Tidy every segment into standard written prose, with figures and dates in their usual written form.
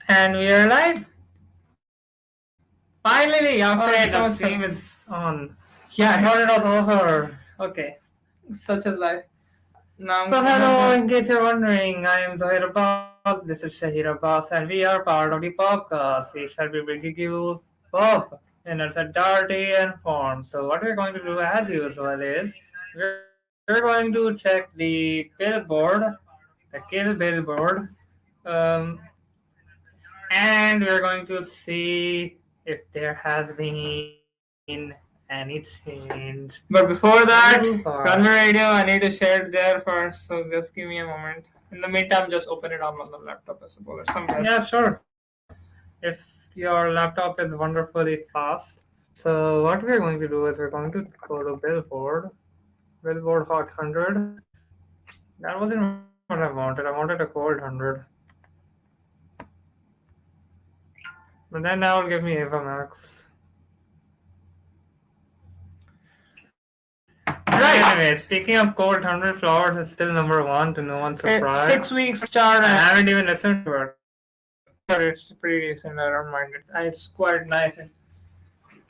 And we are live. Finally, after Alright, so the much stream time. is on. Yeah, I thought it it's was over. okay. Such as life. Now, So hello, in case you're wondering, I am Zahir Abbas, this is Shahir Abbas, and we are part of the Popcast. We shall be bringing you pop in its entirety and form. So what we're going to do as usual is, we're going to check the billboard, the kill billboard, um, and we're going to see if there has been any change. but before that, So far. run the radio. I need to share it there first. So just give me a moment. In the meantime, just open it on the laptop, I suppose, or somewhere. Yeah, sure. If your laptop is wonderfully fast. So what we're going to do is we're going to go to Billboard Hot 100. That wasn't what I wanted. I wanted a cold 100. But then that will give me Ava Max. Right. Anyway, speaking of cold 100, Flowers is still number one to no one's surprise. 6 weeks chart. I haven't even listened to it. It's pretty decent. I don't mind it. It's quite nice.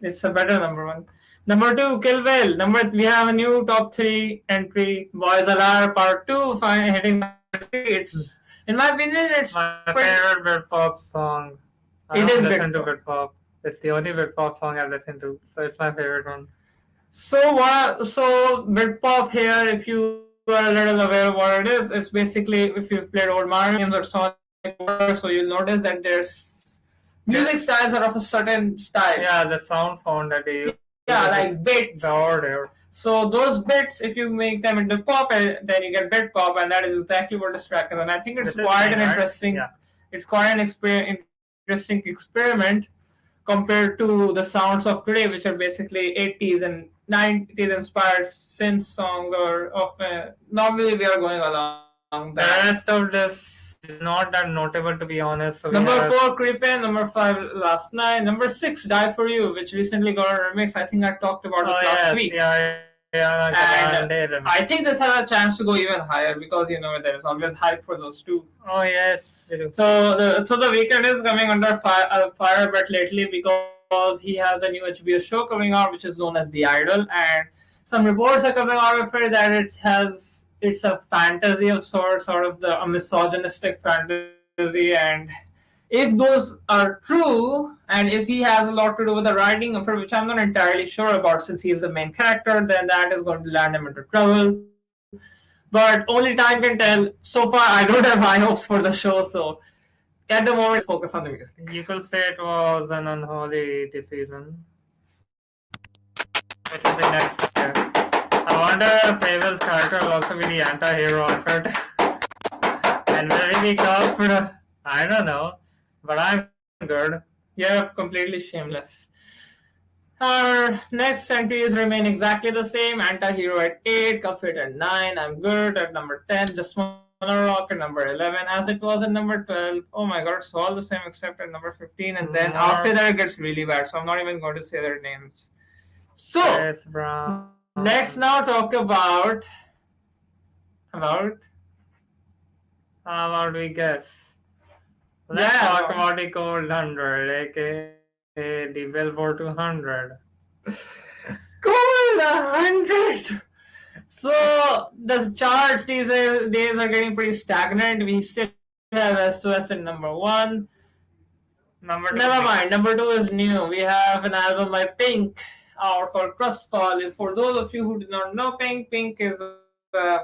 It's a better number one. Number 2, Kill Bill. We have a new top 3 entry. Boys Alar Part 2. Hitting number 3. It's, in my opinion, it's My pretty, favorite Britpop song. I It don't is listen to Britpop. Britpop. It's the only Britpop song I've listened to, so it's my favorite one. So Britpop here, if you are a little aware of what it is, it's basically if you've played old Mario games or Sonic, so you'll notice that there's music styles are of a certain style. Yeah, the sound font that they use. Yeah, is like bits. the order. So those bits, if you make them into pop, then you get bit pop, and that is exactly what this track is. And I think it's This is quite an right? interesting. Yeah. It's quite an interesting experiment compared to the sounds of today, which are basically 80s and 90s inspired synth songs, or of normally we are going along The that. rest of this is not that notable, to be honest. So we Number have- 4, Creepin'. Number 5, Last Night. Number 6, Die For You, which recently got a remix. I think I talked about this last yes, week. Yeah, And I think this has a chance to go even higher because there is always hype for those two. Oh yes, we do. So the Weeknd is coming under fire a bit lately because he has a new HBO show coming out, which is known as The Idol, and some reports are coming out of it that it's a fantasy of sorts, sort of a misogynistic fantasy, and if those are true, and if he has a lot to do with the writing of it, which I'm not entirely sure about since he is the main character, then that is going to land him into trouble. But only time can tell. So far, I don't have high hopes for the show, so at the moment, focus on the music. You could say it was an unholy decision, which is the next year. I wonder if Fable's character will also be the anti-hero of it. And will he be cast for I don't know, but I'm good. Yeah, completely shameless. Our next entries remain exactly the same. Anti-hero at 8, Cuffit at 9, I'm good at number 10, Just Wanna Rock at number 11, as it was at number 12. Oh my god, it's all the same except at number 15, and then after that it gets really bad, so I'm not even going to say their names. So, Yes, Brown. let's now talk about How about we guess? Let's Yeah. talk about the Cold 100, aka the Billboard 200. Cool 100. So the charts these days are getting pretty stagnant. We still have SOS in number 1. Number 2. Never mind. Number 2 is new. We have an album by Pink out called Crustfall. For those of you who do not know Pink is a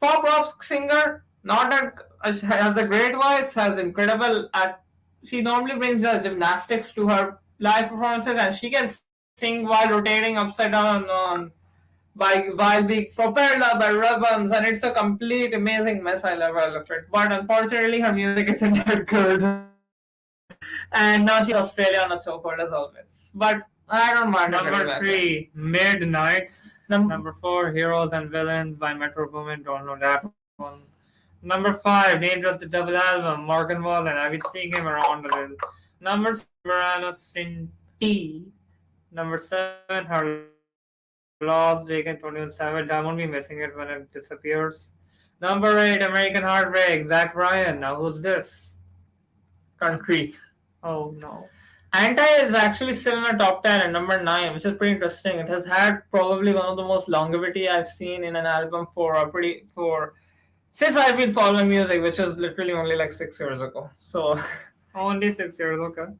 pop rock singer. Not that has a great voice, has incredible. She normally brings gymnastics to her live performances, and she can sing while rotating upside down while being propelled up by ribbons, and it's a complete amazing mess. I love it. But unfortunately, her music isn't that good. And now she's Australia on a chokehold as always. But I don't mind. Number 3, Midnights. Number 4, Heroes and Villains by Metro Boomin. Don't know that one. Number 5, Dangerous the Double Album, Morgan Wallen. I've been seeing him around a little. Number 6, Verano Sinti. Number 7, Her Lost, Jake and 21 Savage. I won't be missing it when it disappears. Number 8, American Heartbreak, Zach Bryan. Now who's this? country. Oh no. Anti is actually still in the top 10 at number 9, which is pretty interesting. It has had probably one of the most longevity I've seen in an album for a pretty for since I've been following music, which was literally only like 6 years ago. So, Only 6 years, okay.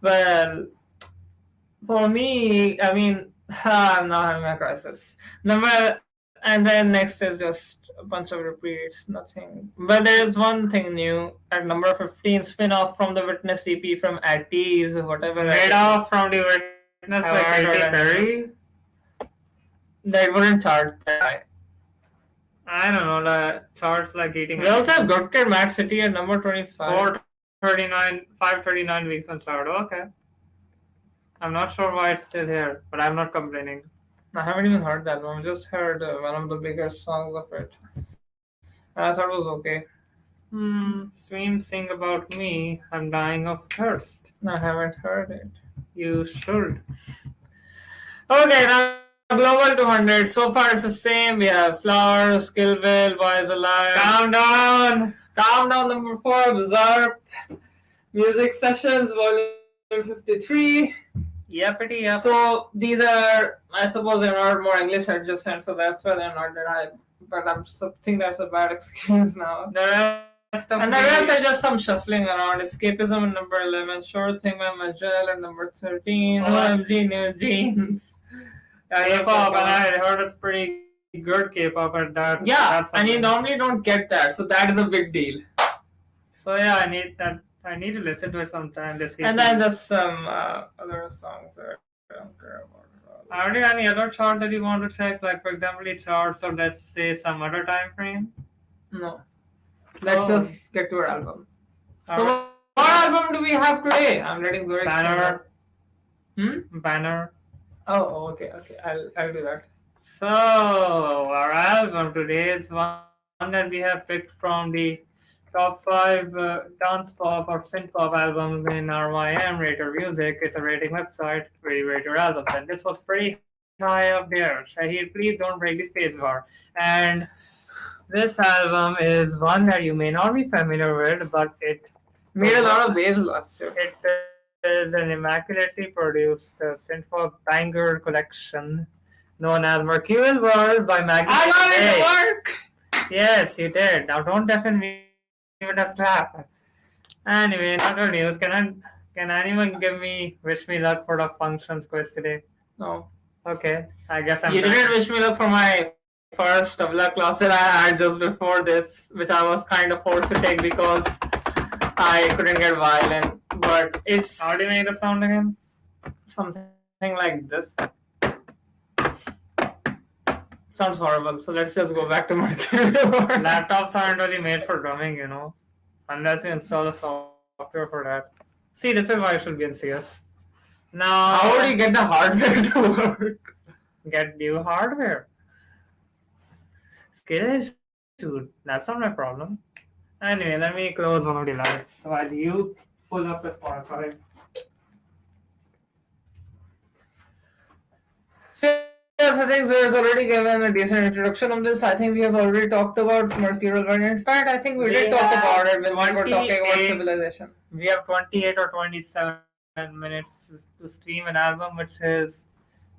well, for me, I mean, I'm not having a crisis. And then next is just a bunch of repeats, nothing. But there's one thing new at number 15, spin off from the Witness EP from Atties, whatever. Made off from the witness Have like I Katy heard any Perry. news? That wouldn't chart that high. I don't know, the charts like eating. We also have Good Kid, Mad City at number 25. 439, 539 weeks on chart. Okay. I'm not sure why it's still here, but I'm not complaining. I haven't even heard the album. I just heard one of the bigger songs of it. And I thought it was okay. Streams sing about me. I'm dying of thirst. I haven't heard it. You should. Okay, now Global 200. So far it's the same. We have Flowers, Killville, Boys Alive. Countdown! Countdown number 4, Bizarre. Music Sessions, volume 53. Yepity yep. So these are, I suppose they're not more English adjacent, so that's why they're not that high. But I think that's a bad excuse now. The rest of And the rest are just some shuffling around. Escapism at number 11, Sure Thing by Majel at number 13, OMG New Jeans. K-pop, and I heard it's pretty good K-pop at that. Yeah, and you normally don't get that, so that is a big deal. So yeah, I need that. I need to listen to it sometime this week. And then just some other songs that I don't care about. Are there any other charts that you want to check? Like, for example, the charts or let's say some other time frame? No. Let's just get to our album. So, Alright. what album do we have today? I'm letting Zoe Banner. explain. Banner. Oh, okay. I'll do that. So, our album today is one that we have picked from the top 5 dance pop or synth pop albums in our YM Rater Music. It's a rating website where you rate your albums, and this was pretty high up there. Shahid, please don't break the space bar. And this album is one that you may not be familiar with, but it Made a lot of waves last year. it is an immaculately produced synth pop banger collection known as Mercurial World by Maggie. I got it to work! Yes, you did. Now don't definitely give it a clap. Anyway, in other news, can anyone wish me luck for the functions quiz today? No. Okay, I guess I'm You done. didn't wish me luck for my first tabla class that I had just before this, which I was kind of forced to take because I couldn't get violin. But it's How do you make the sound again? something like this. Sounds horrible. So let's just go back to Mercury. Laptops aren't really made for drumming, you know, unless you install a software for that. See, this is why I should be in CS. Now, How would you get the hardware to work? get new hardware? Skill issue. That's not my problem. Anyway, let me close one of the lights while you pull up the Spotify. So yes, I think Zoe has already given a decent introduction on this. I think we have already talked about Mercurial World. In fact, I think we did talk about it when we were talking about 28 civilization. We have 28 or 27 minutes to stream an album which is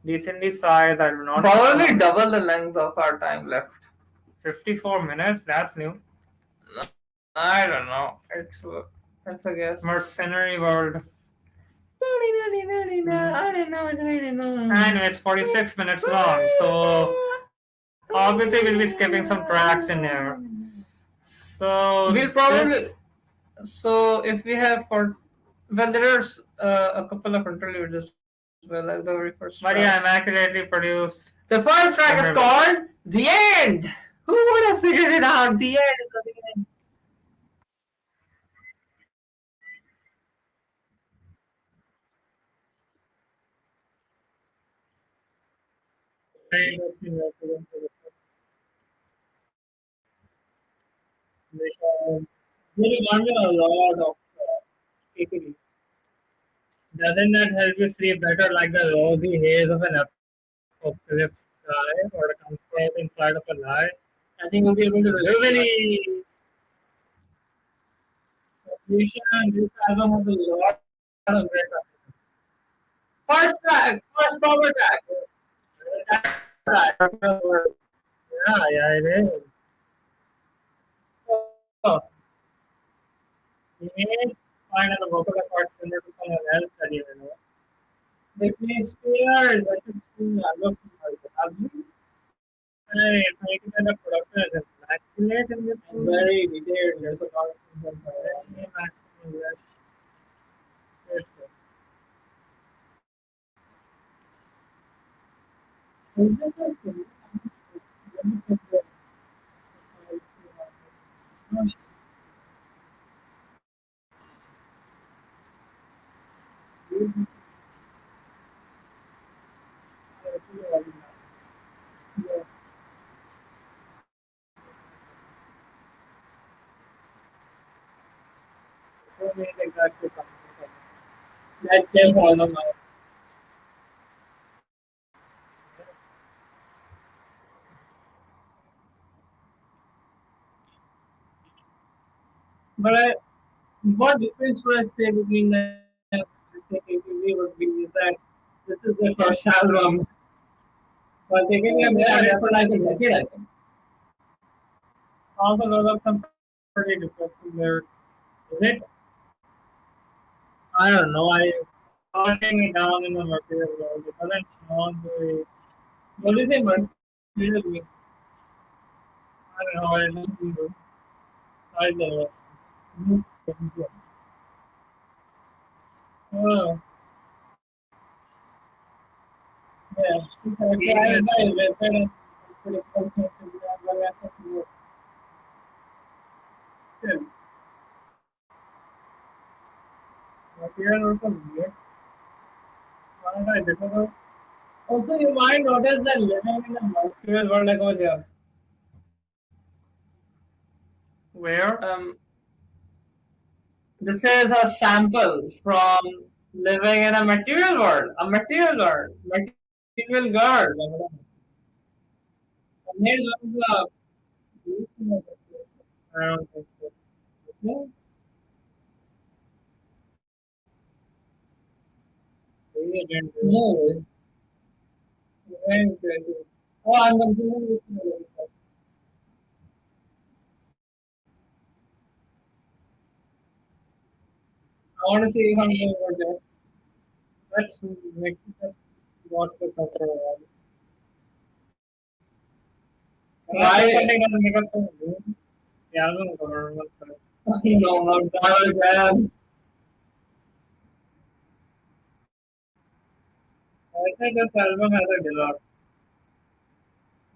decently sized. I do not Probably double the length of our time left. 54 minutes. That's new. I don't know. It's a guess. Mercenary World. I don't know. Anyway, it's 46 minutes long. So obviously we'll be skipping some tracks in there. So We'll probably. So if we have there's a couple of interludes as well, like the very first. But track. yeah, immaculately produced. The first track is called "The End." Who would have figured it out? The end is the beginning. Really wonder a lot of people. Doesn't that help you sleep better, like the rosy haze of an apocalypse sky or the comfort inside of a lie? I think we'll be able to Really, This album has a lot of great songs. First track, first proper track. Yeah, yeah, it is. So, you may find the vocal records similar to someone else that you know. Britney Spears, I should sing album from her. Hey, making the production is immaculate in this movie. Very detailed. There's a lot of things on her. Very immaculate. It's good. Is this a sing? Let me check the- No, she- Yeah. So many exactly something. That's their problem now. But what difference would I say between the second would be is that this is their first album, but they can have started for like a decade, I think. Also, those are some pretty depressing lyrics. Is it? I don't know. I hunting it down in the material world. It doesn't sound very. What is it, man? Really? I don't know. I don't know. I don't know. Means- Oh, Yeah. material world was weird. Why did I difficult? Also, you might notice that living in the mercurial world, like over here. Where? This is a sample from living in a material world. A material world. Material girl. And here's one of the I don't think so. yeah, Maybe again, no, very crazy. Oh, I'm continuing with you. I want to see if I'm going over there. let's make what the suffer. Why? Something doesn't make us so good. The album cover was No, not that again. I think this album has a deluxe.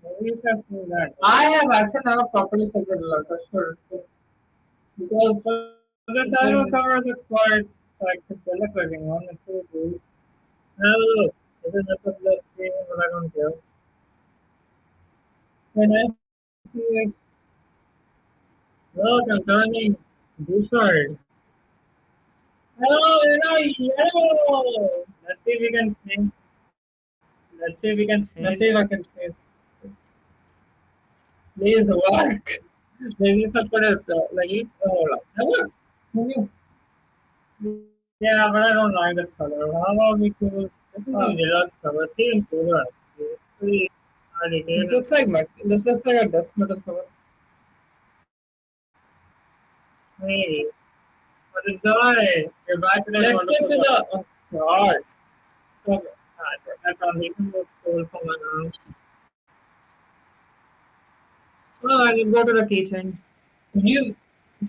Maybe you should do that. I have actually never properly checked the deluxe, I sure. Because So this album cover is quite like psychedelic looking one. It's pretty cool. Now look, this is just a plus screen, but I don't care. when I see Look, I'm turning Bouchard. hello, hello. Let's see if we can sing. Let's see if we can Let's sing. see if I can taste. Please work. Maybe you can put it like it. Oh, Hello. Can yeah, but I don't like this color. How about we choose this is a deluxe cover? It's even cooler. Actually. It's pretty This detailed. looks like this looks like a death metal cover. Maybe. But enjoy. You're back to that Let's skip to wonderful the oh god. Stop it. that transition was cool for my now. Oh, I will go to the keychains. You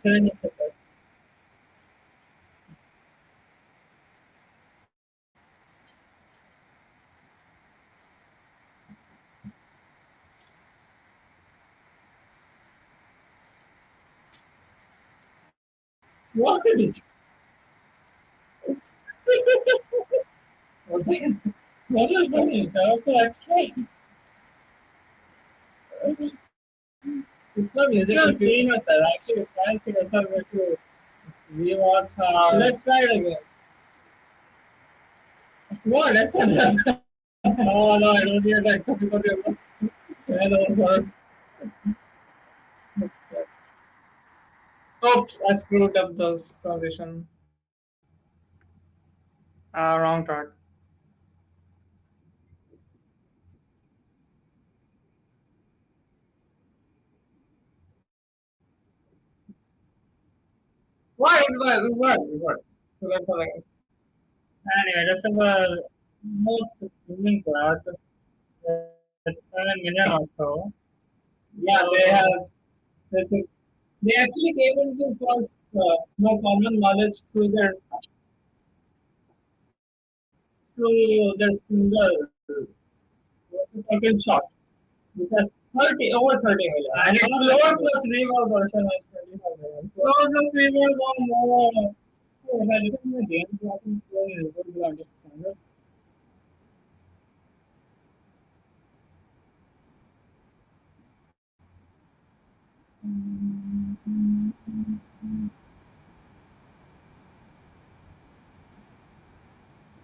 can accept that. What did it? What is funny? That also explain. It's not music. Just seeing yourself. Actually, try and see yourself if you rewatch. Let's try it again. What? That's not that. Oh no, I don't hear that because Hello, sir. Let's try. Oops, I screwed up the transition. Wrong track. What? Anyway, that's the most streaming part. It's 7 million or so. Yeah, they have. This is, they actually came into first common knowledge through their single second shot. Because 30 over 30 million. And it's lower plus reverb version is 25 million. Lower plus reverb on more. If I listen to the game, I think you will understand it.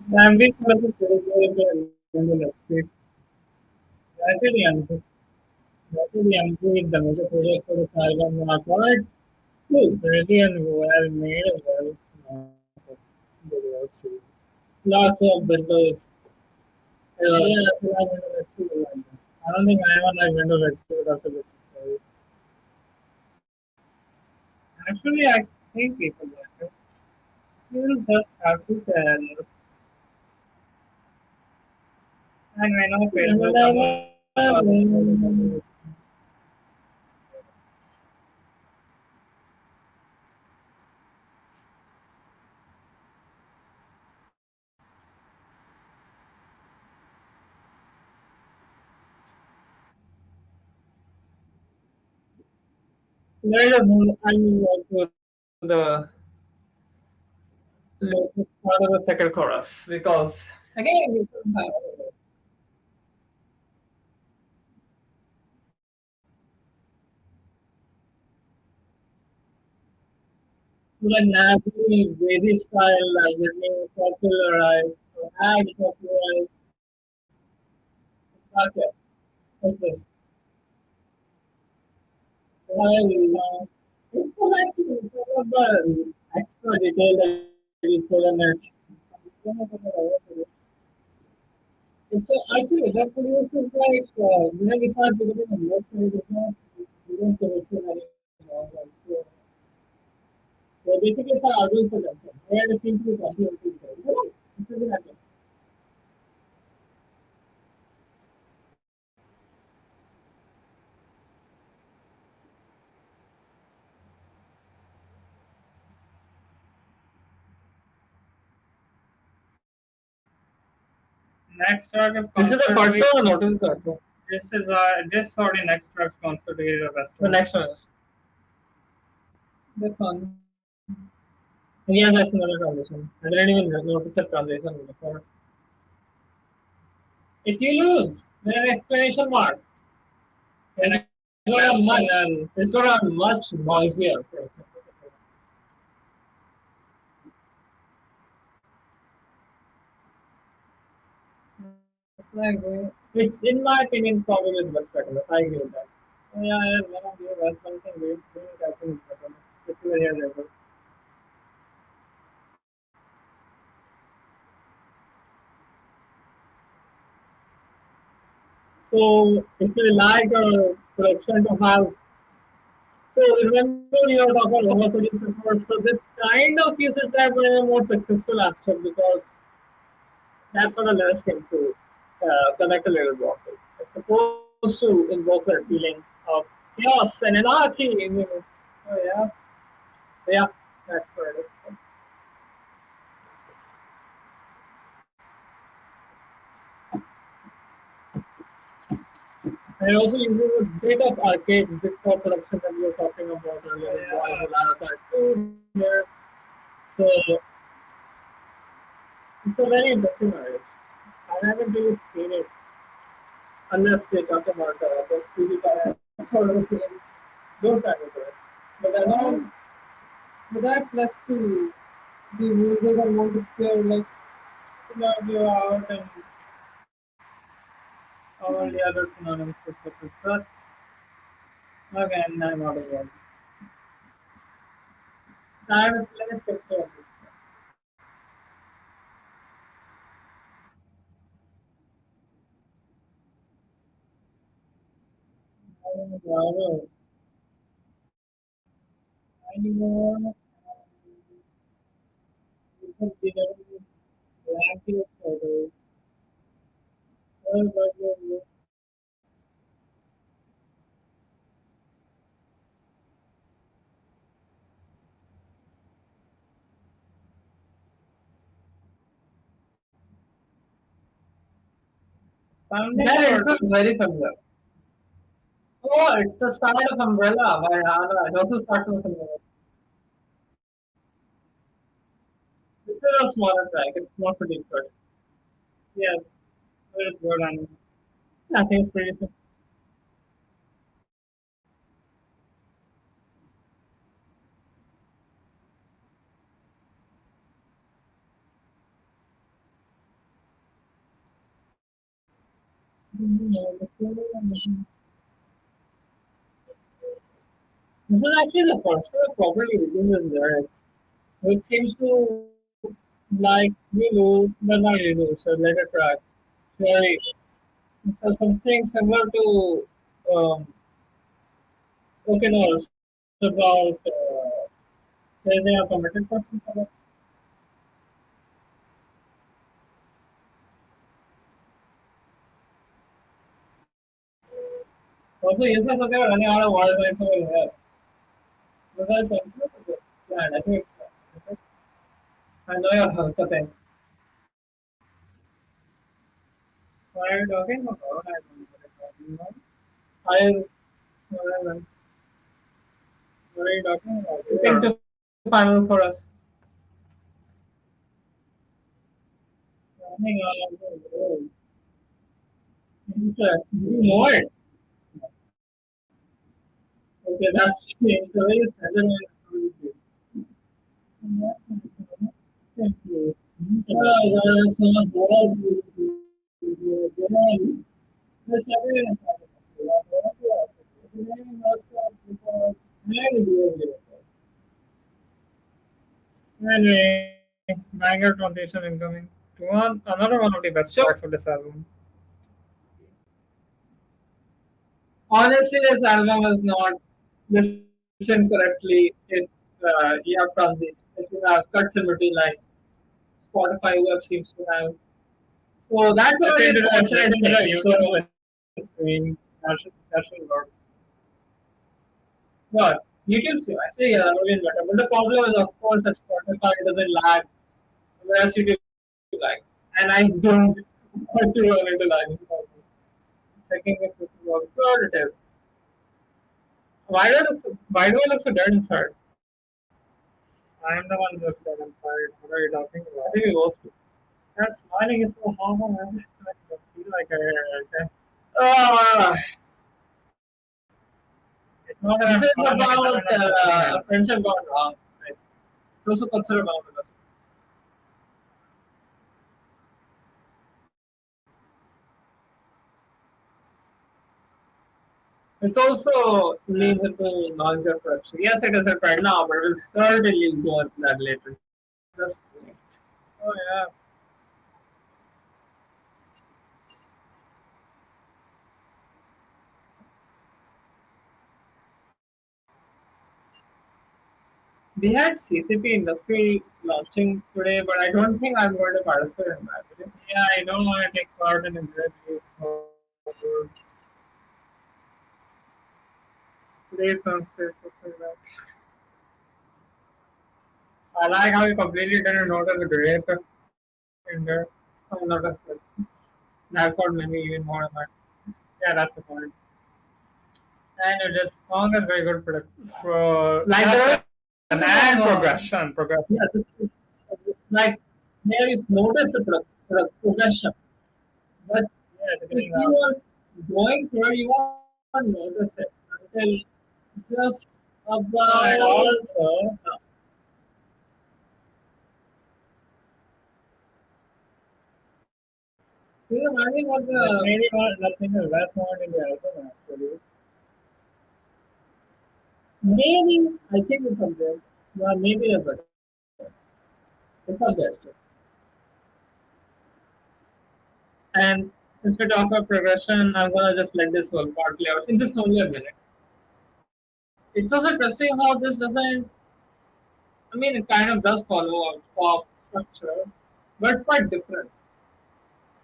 The ambient plus is very good in the electric. वैसे भी MP वैसे भी MP is the major project for the carbon monoxide. Brilliant, well made, well developed. Lots of windows. Yeah, I like Windows XP. I don't think anyone like Windows XP without the story. Actually, I think people like it. You will just have to tell us. And I know Facebook. There is a I will go to the latest part of the second chorus because again we don't have the Nazi Vedi style like getting popularized or had popularized. Okay, what's this? Well, it's actually the extra detail that you put in it. It's actually that produces like when we start becoming a more we don't listen anymore. Like, so basically, it's an argument for them. They are the same to copy of people. It doesn't happen. Next track is This is the first one or notice that? this or the next track constituted the best The one. next one is this one. Yeah, that's another transition. I didn't even notice the transition before. If you lose, then an exclamation mark. And it's got a much noisier. It's in my opinion probably the best pattern. I agree with that. Oh, yeah, yeah, one of the best something great. I think it's better. It's very level. So if you like a production to have, so remember you were talking about overproduction first. So this kind of uses that in a more successful aspect because that's not a less thing to connect a little more. It's supposed to invoke a feeling of chaos and anarchy. Oh yeah, yeah, that's what it is. And also uses a bit of arcade, bit for production that we were talking about earlier. Yeah. Voice a lot of that too here. So it's a very interesting marriage. I haven't really seen it unless they talk about those PewDiePie sort of things. Those type of it. But I know, but that's less to the music and want to scare like to knock you out and all the other synonyms for such as that. Again, I'm out of words. Time is let me skip to That intro is very familiar. Oh, it's the start of Umbrella by Hana. It also starts with Umbrella. This is a smaller track. It's not pretty good. Yes, but it's good and I think it's pretty simple. This is actually the first time I've properly written the lyrics, which seems to like Lulu, but not Lulu, so like a track. Very, so something similar to okay, no, it's about raising a committed person. Also, yes, that's okay. Running out of water lines over here. Was I thinking? Yeah, I think it's. I know your Halka thing. What are you talking about? I don't know what you're talking about. What are you talking about? You picked the final for us. Running out of the road. Interesting. More. Okay, that's strange. The way you said it. Thank you. There is so much more. Yes, everything. Anyway, banger transition incoming. To another one of the best tracks of this album. Honestly, this album is not listened correctly. If you have transit, if you have cuts in between lines, Spotify web seems to have. So that's a very unfortunate thing. So, screen that should work. What? YouTube too. Actually, yeah, that would be better. But the problem is, of course, that Spotify doesn't lag, whereas YouTube lags. And I don't want to run into lagging problems. Checking if this is all good. It is. Why do I look so dead inside? I am the one who's dead inside. What are you talking about? I think we both do. That smiling is so horrible. I feel like I. Uh, it's not that this is about a friendship gone wrong. Right? Those who consider about it. It's also leads into noisier production. Yes, it is a right now, but we'll certainly go into that later. Just wait. Oh yeah. We had CCP Industry launching today, but I don't think I'm going to participate in that. Yeah, I don't want to take part in it. Today's some something like I like how you completely didn't notice the grape in there. I noticed it. That's what made me even more of that. Yeah, that's the point. And this song is very good for like and progression. Yeah, this is, like there is notice the progression, but yeah, if you are going through, you won't notice it until just about. And also, you know, I mean, what the maybe not nothing is less more in the album actually. Maybe I think it's something. Yeah, maybe a bit. It's not there. So. And since we talk about progression, I'm gonna just let this whole part play out. Since it's only a minute. It's also interesting how this doesn't. I mean, it kind of does follow a pop structure, but it's quite different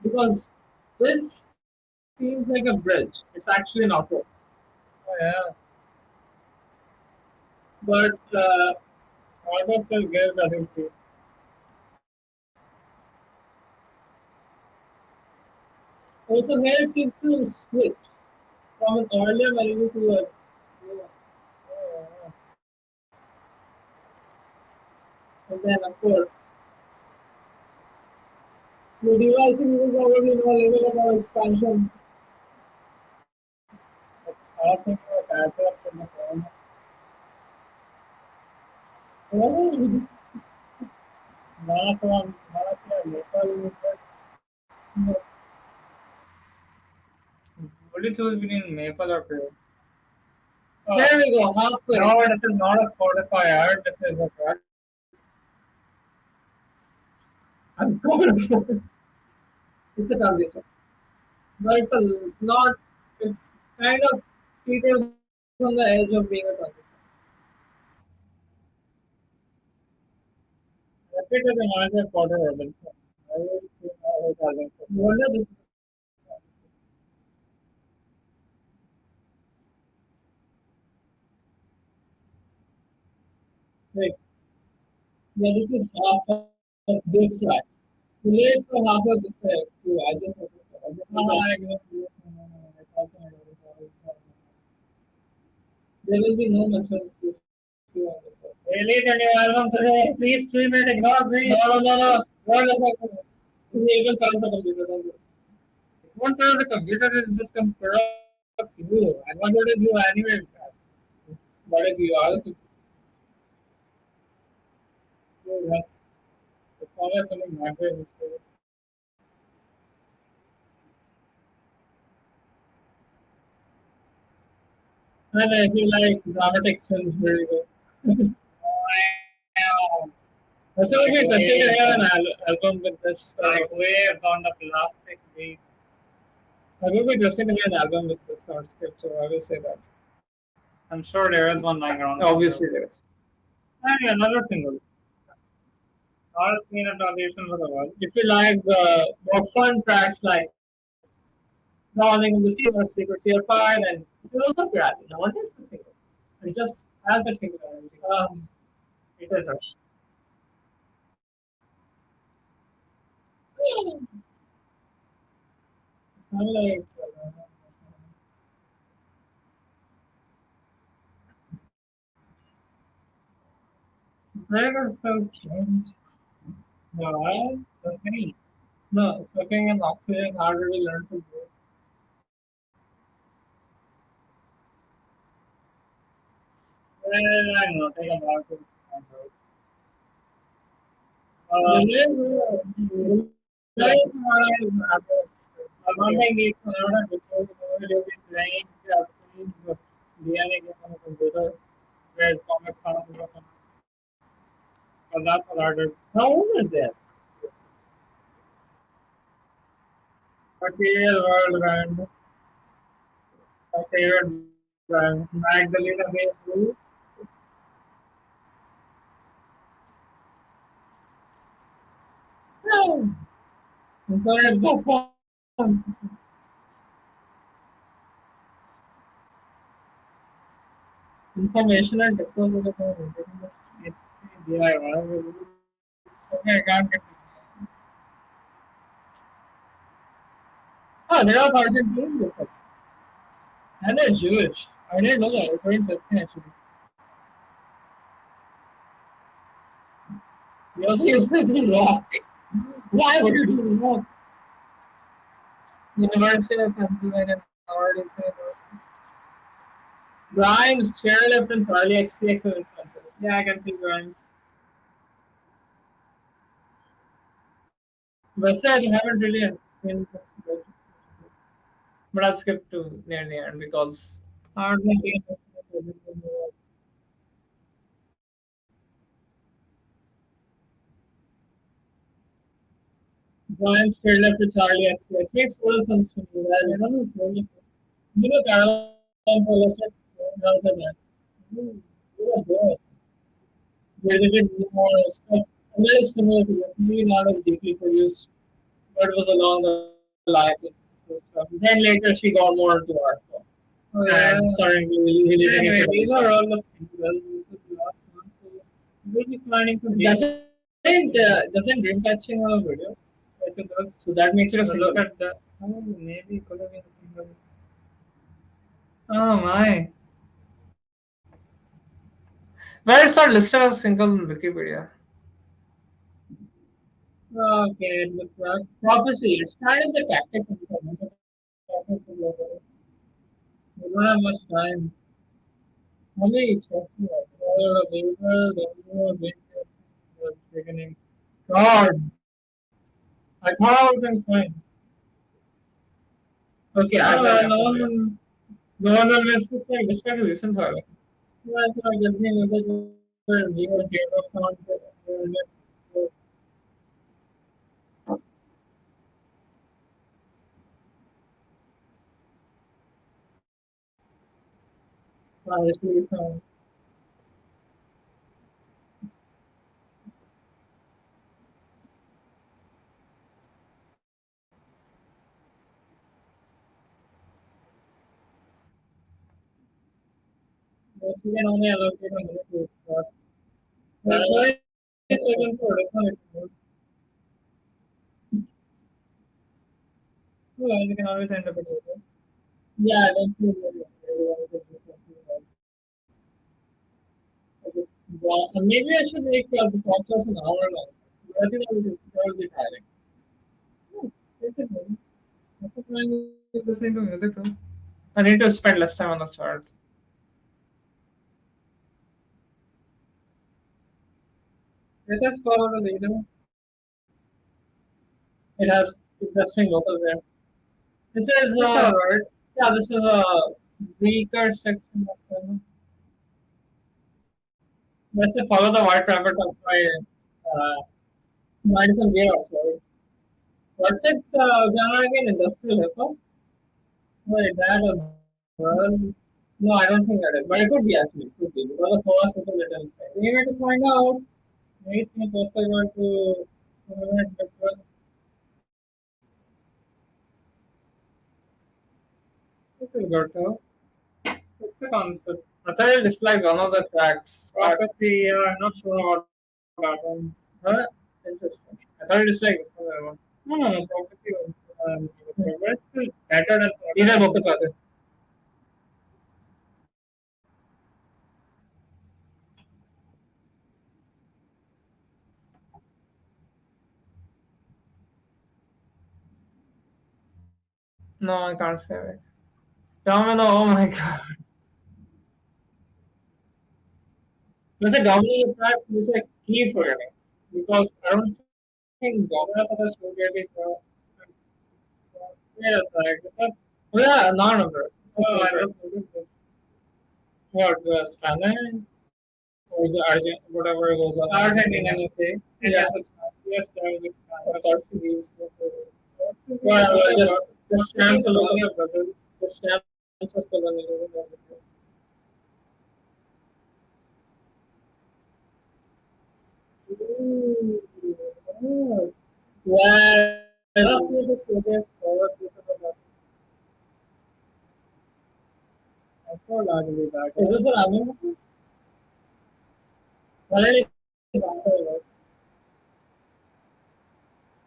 because this seems like a bridge. It's actually an outro. Oh yeah, But auto still gives I think also here it seems to switch from an earlier melody to a new one. And then, of course, the device is already know a level of expansion. I think about that in the phone. Oh, Not one, not a local. Would you choose between maple or pear? Oh, there we go, halfway. no, this is not a Spotify ad. This is a track. I'm going for it. It's a transition. But it's a not, it's kind of teeters on the edge of being a transition. Repeat is a larger quarter urban. I will see how it happens. No wonder this. Wait, yeah, this is half of this track. The lyrics for half of this track too. I just noticed that. I just No, noticed. I agree. It's also not very There will be no mention of this on the track. Release a new album today. Please stream it. Ignore me. No. What is happening? We will turn the computer. Don't worry. It won't turn the computer. It just comes corrupt you. And what would it do anyway? But if you are the Yes. It's always something matter mistake. and if you like dramatic scenes, there you go. Wow. So if you consider have an album with this, Like waves on the plastic beach. I will be interesting to hear an album with this script, so I will say that. I'm sure there is one lying around. Obviously, there is. And another single. Not a screen translation for the world. If you like the more fun tracks like Dawning in the Sea or Secret Sea of Fire, then it will also grab you. No one takes the single. It just has that singularity. It is a Like, that is so strange. No, the same. no, sucking in oxygen, how do we learn to do? Well, I'm not taking about it. The Uh, lyrics are one thing is not before you've been playing screens of DNA game on a computer where comic sounds or something. But that's a larger how old is that? material world and my favorite brand, Magdalena Bay Blue. No. And so it's so fun. Information and technology. Yeah, well, okay, I can't get Oh, they're all Argentinian. And they're Jewish. I didn't know that. It's very interesting, actually. Yossi is doing rock. Why would you do rock? University of Pennsylvania, Howard is University. Grimes, chairlift, and Charlie XCX are influences. Yeah, I can see Grimes. But said you haven't really seen this. But I'll skip to near the end because Argentina. Brian straight left to Charlie X. It makes total sense to me. Well, Caroline Polachek knows that. You are good. Where they did more stuff. Very similar to that. Maybe not as deeply produced, but it was along the lines of stuff. Then later she got more into art Oh yeah. and started releasing it. Anyway, these are all the singles. This is the last one. So we'll be planning to make. Doesn't Dreamcatching have a video? Yes, it does. So that makes it a So single. look at that. Oh, maybe it could have been a single. Oh my. Where it's not listed as single in Wikipedia. Okay, it's just that. Prophecy. It's kind of the tactics of the We don't have much time. only exception. Beginning. God, I thought I was in fine. Okay, I No, got no it. one. No one will miss the thing. Respect listen to it. Yeah, I feel like there's been music where zero game of sounds. It's really fun. Yes, we can only allocate a minute to it. That's why seconds for this one. Well, we can always end up with it. Yeah, that's true. Well, maybe I should make the podcast an hour long. I think that would be tiring. No, it's a good. After trying listening to music too. I need to spend less time on the charts. Let us follow the leader. It has interesting vocals there. This is It's alright. yeah, this is a weaker section of the. Let's say follow the white rabbit of my Madison Beer also. What's its genre again? Industrial hip hop? Wait, that a well, no, I don't think that is. But it could be actually. It could be. Because the chorus is a little strange. We need to find out. Maybe it's going to difference. This is good too. It's a concept. I thought I disliked one of the tracks. Prophecy, I'm not sure about that one. Huh? Interesting. I thought I disliked this one. No, prophecy was but it's still better than These are vocals are there. No, I can't say it. Domino, oh my god. Let's say Domino track is a key for it. Because I don't think Domino is supposed to get it. yeah, like Oh, yeah, not number. oh, I don't know. What, the Spanish? Or the Argent, whatever it was. Argentina, okay. Yeah. Yes, there is I thought these. well, Well, just stamps a little bit. Just stamps of the vanilla. Wow. Is this an album? Already.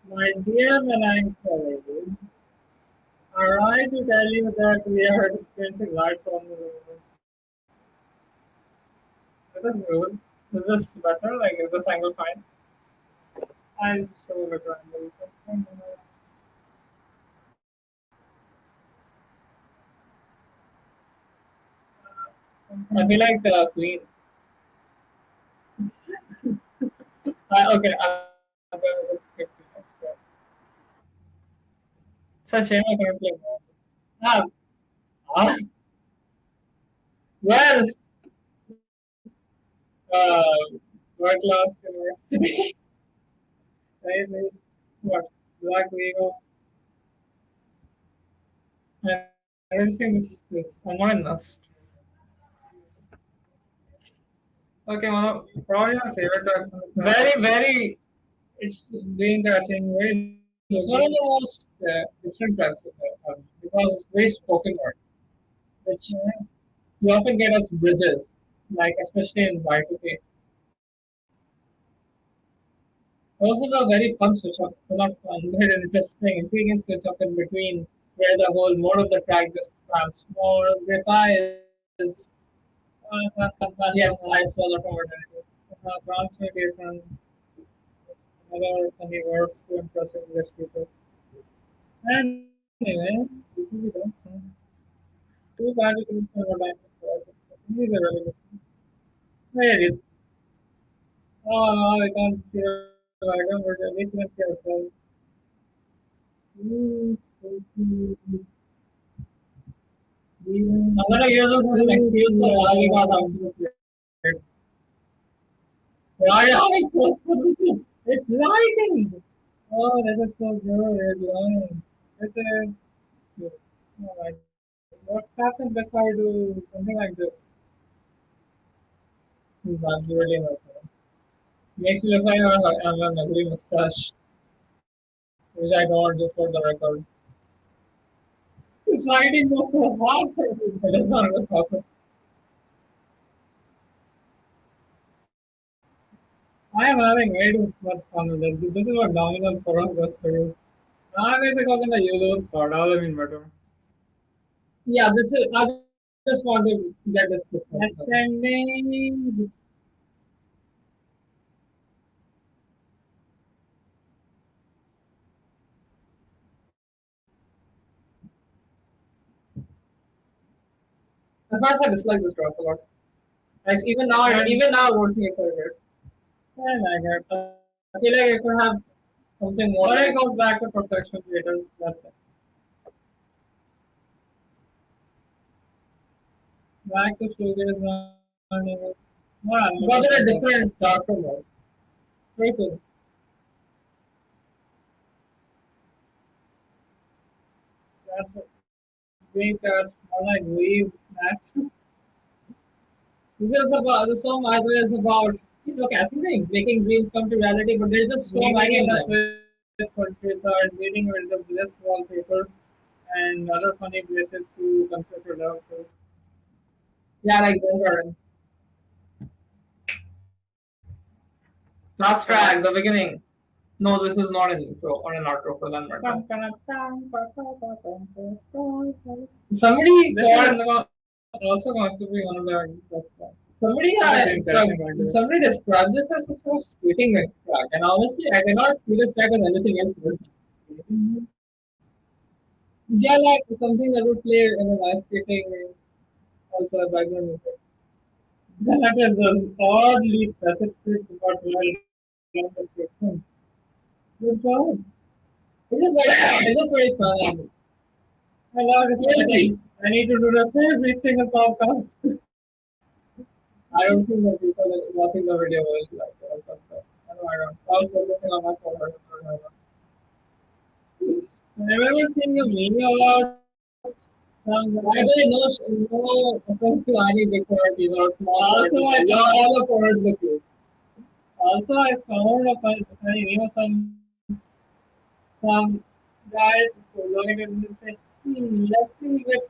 My dear melancholy, I write to tell you that we are experiencing life from the world. That is good. Is this better? Like, is this angle fine? I'll just show a better angle. I feel like Queen. Okay, I'm going to skip this. It's a shame I can't play more. Ah, ah. Well, uh, world class university. Right, right. What? Black Vigo. And everything this annoying us. Okay, one of probably my favorite track from the very it's doing that thing very It's one of the most different tracks because it's very spoken word, which you often get as bridges, like especially in Y2K. Also, a very fun switch up, not fun, but interesting, intriguing switch up in between, where the whole mode of the track just transforms, revives. Yes, I saw the forward. transmutation, other funny words to impress English people. Anyway, too bad we couldn't spend more time with it. These are really good. Where is Oh no, we can't see the wagon, but at least we can see ourselves. Spooky. I'm gonna use this as an excuse for why we got out of the plate. Why are you having sports for this? It's lighting! Oh, that is so good. It's lying. This is. Oh my. What happens if I do something like this? That's really not fun. Makes me look like I'm an ugly mustache, which I don't want to for the record. It's lighting was so hard. It is not what's happening. I am having way too much fun with it. This is what Domino's Toros does to you. I'm going to go in the yellow spot. All I mean, better. Yeah, this is. I just want to get this. Ascending. At first, I dislike this drop a lot. Like even now, I won't think it's so good. I like it. I feel like I could have something more. But Like, it goes back to protection creators. That's it. Back to Sugar's running. but in a different darker mode. Very cool. That's it. Green cards, more like leaves, snacks. This song by the way is about catching dreams, making dreams come to reality, but there's just so many Living of in them. the Swiss countryside, meeting with the bliss wallpaper, and other funny places to confess your love to. Yeah, like Zen Garden. Last track, the beginning. No, this is not an intro or an outro for that matter. Somebody This called. is also going to be one of the Somebody, somebody described this as some sort of skating track, and honestly, I cannot see this track as anything else. Yeah, like something that would play in an ice skating, also a background music. that is an oddly specific but well done description. Good job. It is very fun. I love this. I need to do this every single podcast. I don't think that people watching the video will like all that stuff. I know I don't. I was focusing on my phone. I remember seeing a video about By the way, no offense to any big forward team or small Also, forward team. All the forwards look good. also I found a funny video some guys looking at it and say, let's see which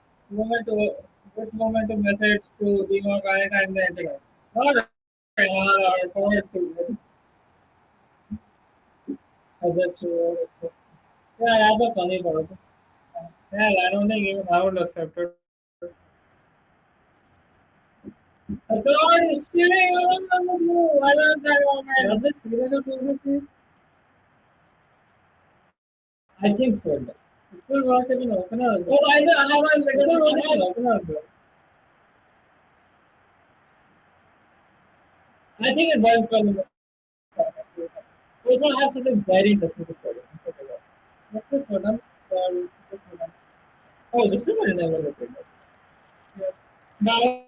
moment to message to the organic and the internet. Not our forwards to as a true. Yeah, that's a funny part. Yeah, I don't think even I would accept it. The God is stealing on you. I love that moment. Does it feel like a previously? I think so. It will work as an opener. Oh, I know. I have a It will little work as an one. opener. I think it works well in the also I have something very interesting to tell you. What's this one? Oh, this one I never looked at this. Yes. Now,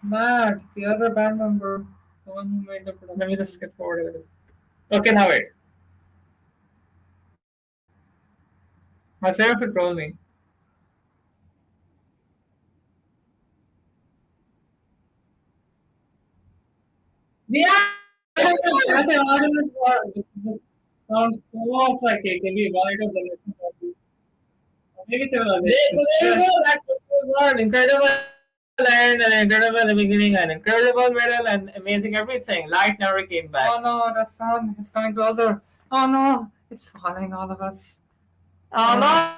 Matt, the other band member, the one who made the production. let me just skip forward a little. Okay, now wait. My server will troll me. Yeah, that's an audience word. Sounds so much like it can be one of the maybe several others. So there you go. That's what goes on. Incredible end and incredible in the beginning and incredible middle and amazing everything. Light never came back. Oh no, the sun is coming closer. Oh no, it's following all of us. Oh no!